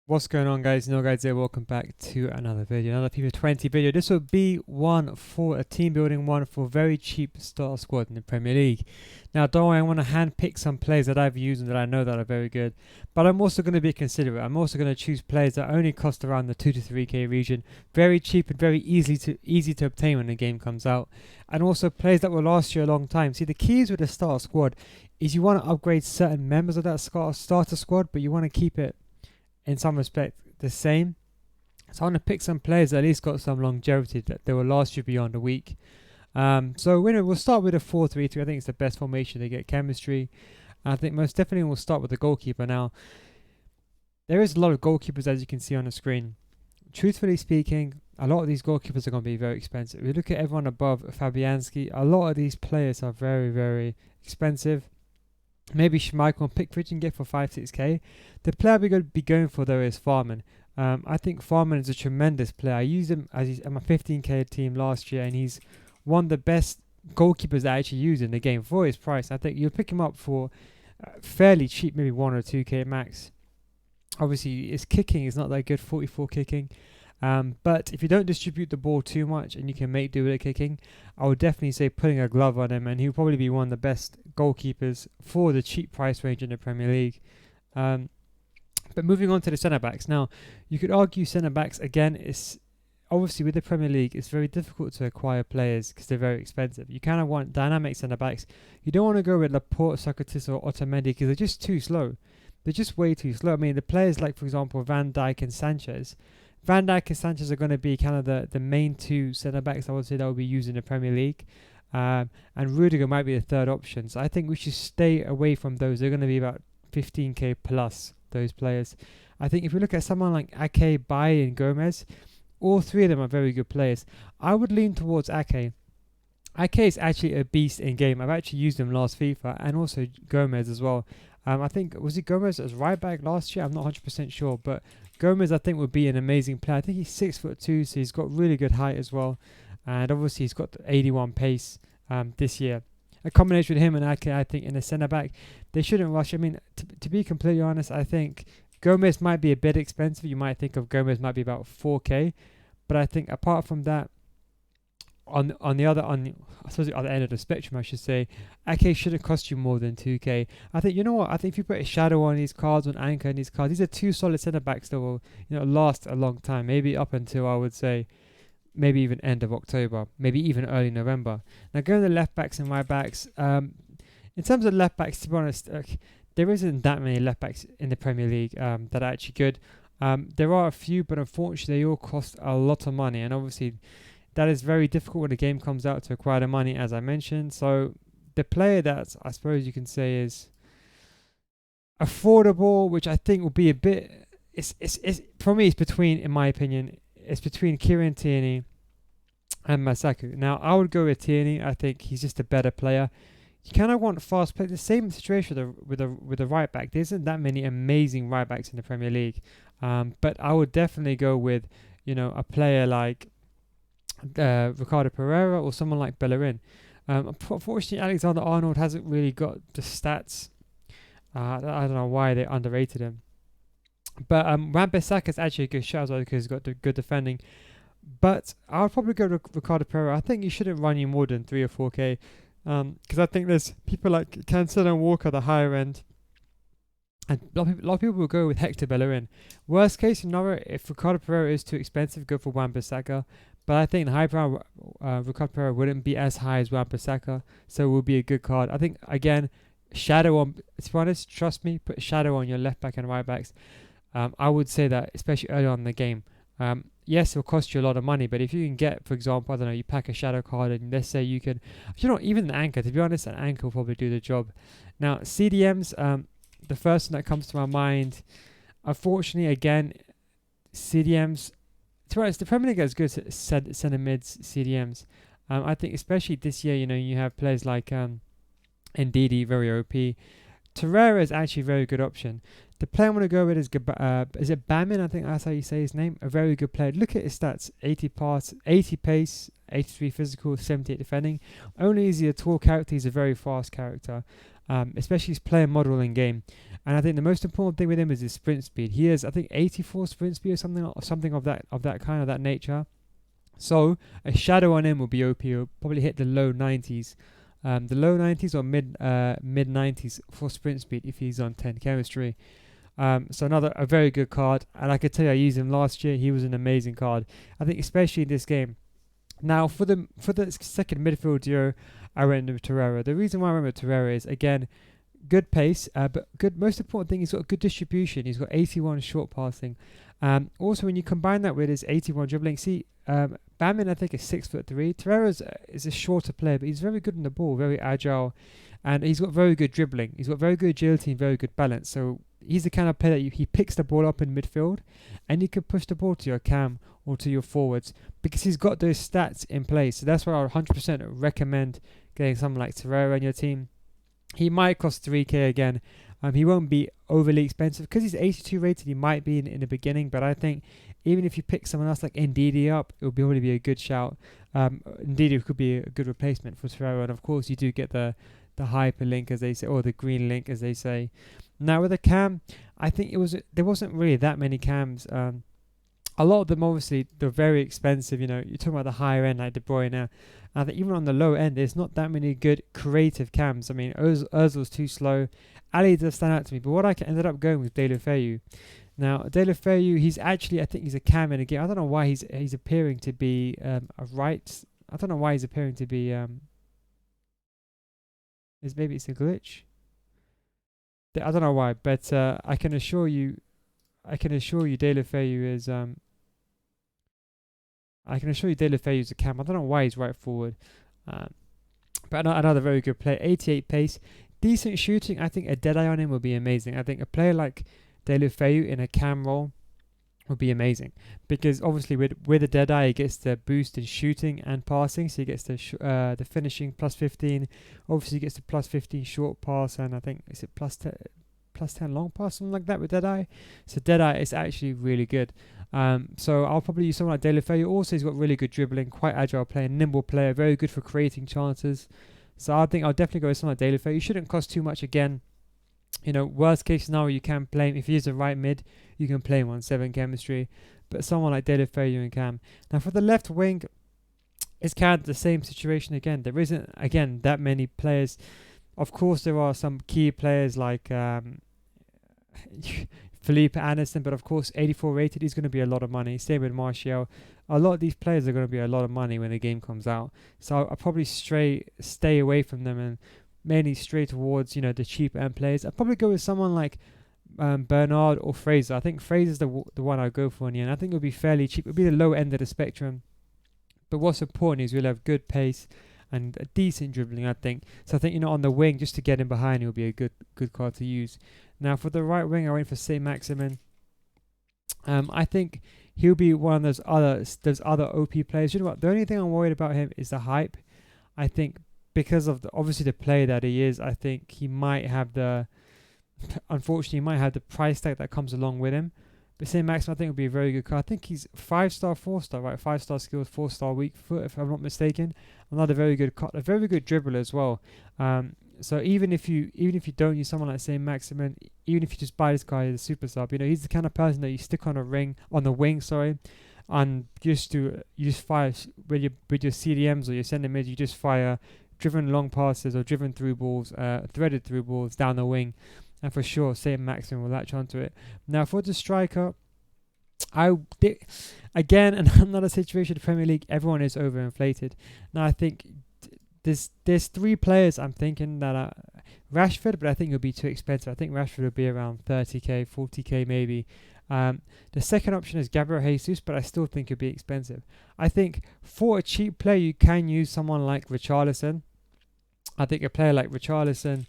What's going on, guys? No guys here. Welcome back to another video, another FIFA 20 video. This will be one for a team building one for very cheap starter squad in the Premier League. Now, don't worry, I want to hand pick some players that I've used and that I know that are very good, but I'm also going to be considerate. I'm also going to choose players that only cost around the 2 to 3k region, very cheap and very easy to obtain when the game comes out, and also players that will last you a long time. See, the keys with the starter squad is you want to upgrade certain members of that starter squad, but you want to keep it in some respect the same. So I want to pick some players that at least got some longevity, that they will last you beyond a week. So we'll start with a 4-3-3. I think it's the best formation to get chemistry. I think most definitely we'll start with the goalkeeper. Now, there is a lot of goalkeepers, as you can see on the screen. Truthfully speaking, a lot of these goalkeepers are going to be very expensive. If you look at everyone above Fabianski, a lot of these players are very, very expensive. Maybe Schmeichel and Pickford you can get for 5-6k. The player we're going to be going for though is Farman. I think Farman is a tremendous player. I used him as my 15k team last year, and he's one of the best goalkeepers I actually use in the game for his price. I think you'll pick him up for fairly cheap, maybe 1 or 2k max. Obviously, his kicking is not that good, 44 kicking. But if you don't distribute the ball too much and you can make do with it kicking, I would definitely say putting a glove on him, and he'll probably be one of the best goalkeepers for the cheap price range in the Premier League. But moving on to the centre-backs. Now, you could argue centre-backs, again, is obviously with the Premier League, it's very difficult to acquire players because they're very expensive. You kind of want dynamic centre-backs. You don't want to go with Laporte, Socrates or Otamendi because they're just too slow. They're just way too slow. I mean, the players like, for example, Van Dijk and Sanchez. Van Dijk and Sanchez are going to be kind of the main two centre-backs I would say that will be used in the Premier League. And Rudiger might be the third option. So I think we should stay away from those. They're going to be about 15k plus, those players. I think if we look at someone like Ake, Baye and Gomez, all three of them are very good players. I would lean towards Ake. Ake is actually a beast in game. I've actually used him last FIFA, and also Gomez as well. I think, was it Gomez as right back last year? I'm not 100% sure, but Gomez I think would be an amazing player. I think he's 6'2", so he's got really good height as well, and obviously he's got the 81 pace this year. A combination with him and Ake, I think in the centre back, they shouldn't rush. I mean, to be completely honest, I think Gomez might be a bit expensive. You might think of Gomez might be about 4k, but I think apart from that, I suppose the other end of the spectrum, I should say, Ake shouldn't cost you more than 2k. I think, you know what, I think if you put a shadow on these cards, on Anchor on these cards, these are two solid centre backs that will, last a long time, maybe up until, I would say, maybe even end of October, maybe even early November. Now, going to the left backs and right backs, in terms of left backs, to be honest, there isn't that many left backs in the Premier League that are actually good. There are a few, but unfortunately they all cost a lot of money, and obviously that is very difficult when the game comes out to acquire the money, as I mentioned. So the player that I suppose you can say is affordable, which I think will be a bit, it's for me, it's between, in my opinion, it's between Kieran Tierney and Masaku. Now, I would go with Tierney. I think he's just a better player. You kind of want fast play. The same situation with the right back. There isn't that many amazing right backs in the Premier League, but I would definitely go with a player like Ricardo Pereira or someone like Bellerin. Unfortunately, Alexander-Arnold hasn't really got the stats. I don't know why they underrated him. But Wan-Bissaka is actually a good shot as well because he's got the good defending. But I'll probably go with Ricardo Pereira. I think you shouldn't run you more than 3 or 4k. Because I think there's people like Cancelo and Walker, the higher end. And a lot of people will go with Hector Bellerin. Worst case scenario, if Ricardo Pereira is too expensive, go for Wan-Bissaka. But I think the high price Ricardo Pereira wouldn't be as high as Wan-Bissaka, so it will be a good card. I think, again, shadow on, to be honest, trust me, put a shadow on your left back and right backs. I would say that, especially early on in the game. Yes, it'll cost you a lot of money, but if you can get, for example, I don't know, you pack a shadow card and let's say you can, even an anchor, to be honest, an anchor will probably do the job. Now, CDMs, the first one that comes to my mind, unfortunately, again, CDMs, to be honest, the Premier League has good centre mids, CDMs. I think especially this year, you have players like Ndidi, very OP. Torreira is actually a very good option. The player I want to go with is it Bamin? I think that's how you say his name. A very good player. Look at his stats: 80 pass, 80 pace, 83 physical, 78 defending. Only is he a tall character. He's a very fast character. especially his player model in game. And I think the most important thing with him is his sprint speed. He has, I think, 84 sprint speed or something of that nature. So a shadow on him will be OP. He'll probably hit the low 90s, or mid 90s for sprint speed if he's on 10 chemistry. So a very good card, and I could tell you I used him last year. He was an amazing card. I think especially in this game. Now for the second midfield duo, I went with Torreira. The reason why I went with Torreira is, again, good pace, but good. Most important thing, he's got good distribution. He's got 81 short passing. Also, when you combine that with his 81 dribbling, Bamman I think is 6'3". Torreira is a shorter player, but he's very good on the ball, very agile, and he's got very good dribbling. He's got very good agility and very good balance. So he's the kind of player that he picks the ball up in midfield, and you can push the ball to your cam or to your forwards because he's got those stats in place. So that's why I would 100% recommend getting someone like Torreira in your team. He might cost 3k again. He won't be overly expensive because he's 82 rated. He might be in the beginning, but I think even if you pick someone else like Ndidi up, it will probably be a good shout. Ndidi could be a good replacement for Torreira, and of course you do get the hyperlink, as they say, or the green link, as they say. Now with the cam, I think there wasn't really that many cams. A lot of them, obviously, they're very expensive. You're talking about the higher end, like De Bruyne. I think even on the low end, there's not that many good creative cams. I mean, Ozil's too slow. Ali does stand out to me, but what I ended up going with Deulofeu. Now, Deulofeu, he's actually, I think he's a cam in a game. I don't know why he's appearing to be a right. I don't know why he's appearing to be. Maybe it's a glitch. I don't know why, but I can assure you, Deulofeu is I can assure you Deulofeu is a cam. I don't know why he's right forward. But another very good player. 88 pace. Decent shooting. I think a Deadeye on him would be amazing. I think a player like Deulofeu in a cam role would be amazing. Because obviously with a Deadeye, he gets the boost in shooting and passing. So he gets the finishing plus 15. Obviously he gets the plus 15 short pass. And I think, is it plus 10 long pass, something like that with Deadeye. So Deadeye is actually really good. So I'll probably use someone like Deulofeu. Also, he's got really good dribbling, quite agile player, nimble player, very good for creating chances. So I think I'll definitely go with someone like Deulofeu. You shouldn't cost too much again. Worst case scenario, you can play him. If he is a right mid, you can play him on 7 chemistry. But someone like Deulofeu, you can. Now for the left wing, it's kind of the same situation again. There isn't, again, that many players. Of course, there are some key players like Felipe Anderson, but of course 84 rated is going to be a lot of money. Same with Martial. A lot of these players are going to be a lot of money when the game comes out. So I'll probably stay away from them and mainly stray towards the cheap end players. I'll probably go with someone like Bernard or Fraser. I think Fraser's the one I'll go for in the end. I think it'll be fairly cheap. It'll be the low end of the spectrum. But what's important is we'll have good pace and a decent dribbling, I think. So I think, on the wing, just to get him behind, he'll be a good card to use. Now, for the right wing, I went for Saint-Maximin. I think he'll be one of those other OP players. You know what? The only thing I'm worried about him is the hype. I think because of obviously the player that he is, I think he might have unfortunately, he might have the price tag that comes along with him. But Saint-Maximin, I think, will be a very good card. I think he's 5-star, 4-star, right? 5-star skills, 4-star weak foot, if I'm not mistaken. Another very good card, a very good dribbler as well. So even if you don't use someone like Saint-Maximin, even if you just buy this guy as a super sub, he's the kind of person that you stick on the wing, and you just fire with your CDMs or your center mids. You just fire driven long passes or driven through balls, threaded through balls down the wing. And for sure, Saint-Maximin will latch onto it. Now, for the striker, again, another situation in the Premier League, everyone is overinflated. Now, I think there's 3 players I'm thinking that are Rashford, but I think it'll be too expensive. I think Rashford will be around 30k, 40k maybe. The second option is Gabriel Jesus, but I still think it'll be expensive. I think for a cheap player, you can use someone like Richarlison. I think a player like Richarlison,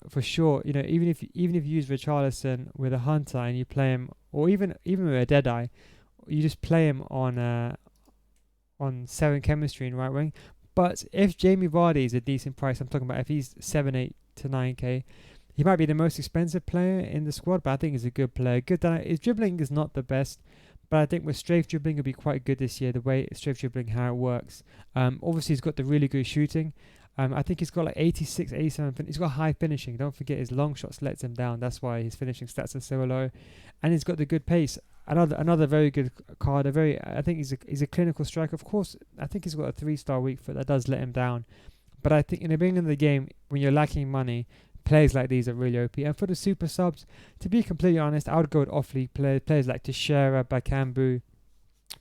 for sure, even if you use Richarlison with a Hunter and you play him, or even with a Deadeye, you just play him on 7 chemistry in right wing. But if Jamie Vardy is a decent price, I'm talking about if he's 7, 8 to 9k, he might be the most expensive player in the squad, but I think he's a good player. His dribbling is not the best, but I think with strafe dribbling will be quite good this year, the way strafe dribbling, how it works. Obviously, he's got the really good shooting. I think he's got like 86, 87. He's got high finishing. Don't forget his long shots lets him down. That's why his finishing stats are so low, and he's got the good pace. Another very good card. I think he's a clinical striker. Of course, I think he's got a 3-star weak foot that does let him down. But I think in the beginning of the game, when you're lacking money, players like these are really OP. And for the super subs, to be completely honest, I would go with off-league players like Teixeira, Bakambu.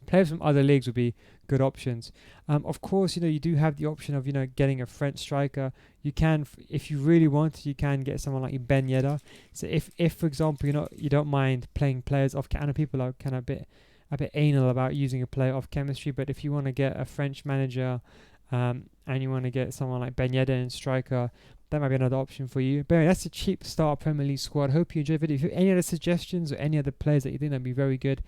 Players from other leagues would be good options. Of course, you do have the option of getting a French striker. You can, if you really want, you can get someone like Ben Yedder. So if for example you don't mind playing players off, I know people are kind of a bit anal about using a player off chemistry, but if you want to get a French manager, and you want to get someone like Ben Yedder and striker, that might be another option for you. But anyway, that's a cheap start Premier League squad. Hope you enjoyed the video. If you have any other suggestions or any other players that you think that'd be very good,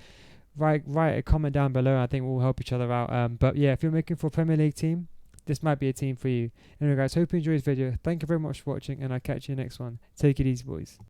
write a comment down below. I think we'll help each other out. But yeah, if you're looking for a Premier League team, this might be a team for you. Anyway guys, hope you enjoyed this video. Thank you very much for watching, and I'll catch you in the next one. Take it easy, boys.